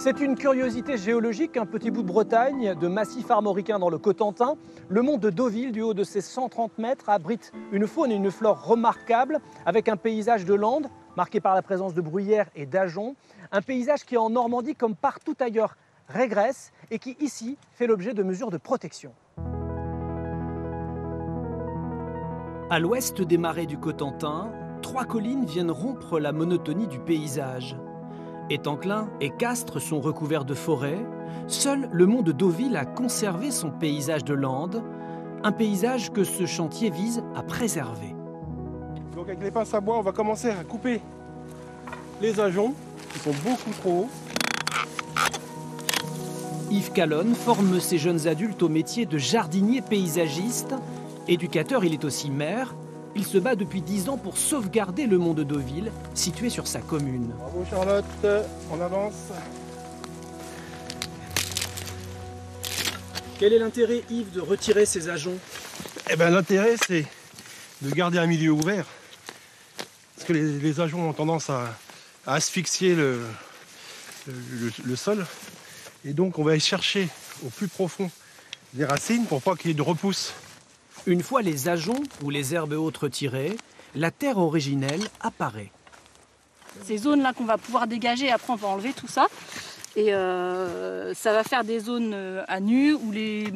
C'est une curiosité géologique, un petit bout de Bretagne, de massif armoricain dans le Cotentin. Le mont de Deauville, du haut de ses 130 mètres, abrite une faune et une flore remarquables, avec un paysage de landes marqué par la présence de bruyères et d'ajoncs. Un paysage qui, en Normandie, comme partout ailleurs, régresse et qui, ici, fait l'objet de mesures de protection. À l'ouest des marais du Cotentin, 3 collines viennent rompre la monotonie du paysage. Étanclin et Castres sont recouverts de forêts. Seul le mont de Deauville a conservé son paysage de landes, un paysage que ce chantier vise à préserver. Donc avec les pinces à bois, on va commencer à couper les ajoncs qui sont beaucoup trop hauts. Yves Calonne forme ses jeunes adultes au métier de jardinier paysagiste. Éducateur, il est aussi maire. Il se bat depuis 10 ans pour sauvegarder le mont de Deauville, situé sur sa commune. Bravo Charlotte, on avance. Quel est l'intérêt, Yves, de retirer ces ajoncs? L'intérêt, c'est de garder un milieu ouvert. Parce que les ajoncs ont tendance à asphyxier le sol. Et donc, on va aller chercher au plus profond des racines pour pas qu'il y ait de repousse. Une fois les ajoncs ou les herbes hautes retirées, la terre originelle apparaît. Ces zones-là qu'on va pouvoir dégager, après on va enlever tout ça. Et ça va faire des zones à nu où les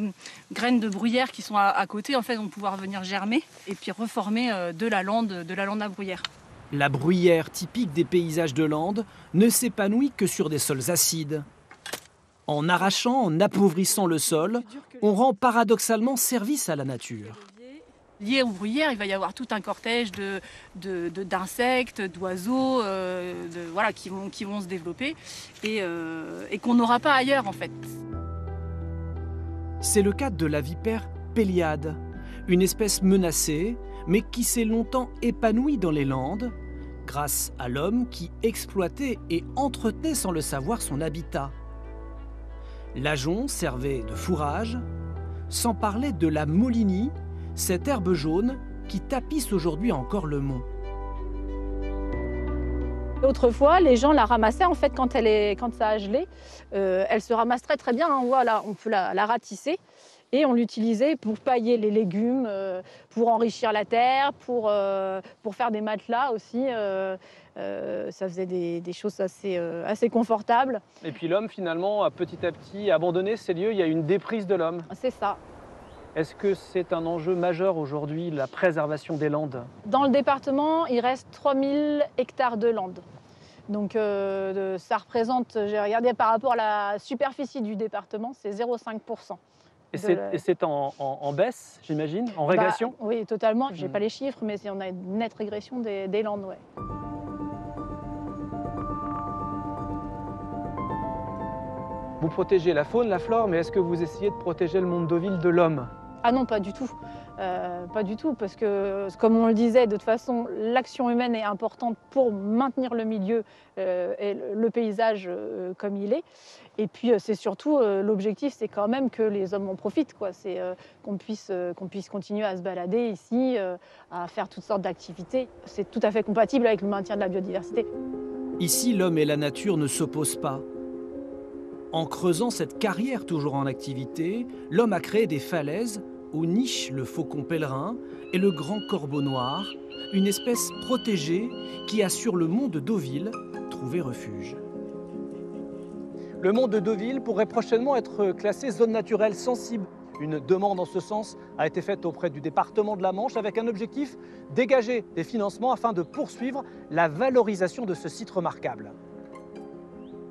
graines de bruyère qui sont à côté en fait, vont pouvoir venir germer et puis reformer de la lande à bruyère. La bruyère typique des paysages de Landes ne s'épanouit que sur des sols acides. En arrachant, en appauvrissant le sol, on rend paradoxalement service à la nature. Lié aux bruyères, il va y avoir tout un cortège d'insectes, d'oiseaux voilà, qui vont se développer et qu'on n'aura pas ailleurs en fait. C'est le cas de la vipère Péliade, une espèce menacée, mais qui s'est longtemps épanouie dans les Landes, grâce à l'homme qui exploitait et entretenait sans le savoir son habitat. L'ajonc servait de fourrage, sans parler de la molinie, cette herbe jaune qui tapisse aujourd'hui encore le mont. Autrefois, les gens la ramassaient en fait quand ça a gelé. Elle se ramasse très bien, hein, voilà, on peut la ratisser. Et on l'utilisait pour pailler les légumes, pour enrichir la terre, pour faire des matelas aussi. Ça faisait des choses assez confortables. Et puis l'homme, finalement, a petit à petit abandonné ces lieux. Il y a une déprise de l'homme. C'est ça. Est-ce que c'est un enjeu majeur aujourd'hui, la préservation des landes? Dans le département, il reste 3000 hectares de landes. Donc ça représente, j'ai regardé par rapport à la superficie du département, c'est 0,5%. Et c'est en baisse, j'imagine, en régression? Oui, totalement. Je n'ai pas les chiffres, mais on a une nette régression des landes. Ouais. Vous protégez la faune, la flore, mais est-ce que vous essayez de protéger le mont de Deauville de l'homme? Ah non, pas du tout. Pas du tout, parce que, comme on le disait, de toute façon, l'action humaine est importante pour maintenir le milieu et le paysage comme il est. Et puis, c'est surtout, l'objectif, c'est quand même que les hommes en profitent, quoi. C'est qu'on puisse continuer à se balader ici, à faire toutes sortes d'activités. C'est tout à fait compatible avec le maintien de la biodiversité. Ici, l'homme et la nature ne s'opposent pas. En creusant cette carrière toujours en activité, l'homme a créé des falaises où niche le faucon pèlerin et le grand corbeau noir, une espèce protégée qui a sur le mont de Deauville trouvé refuge. Le mont de Deauville pourrait prochainement être classé zone naturelle sensible. Une demande en ce sens a été faite auprès du département de la Manche avec un objectif: dégager des financements afin de poursuivre la valorisation de ce site remarquable.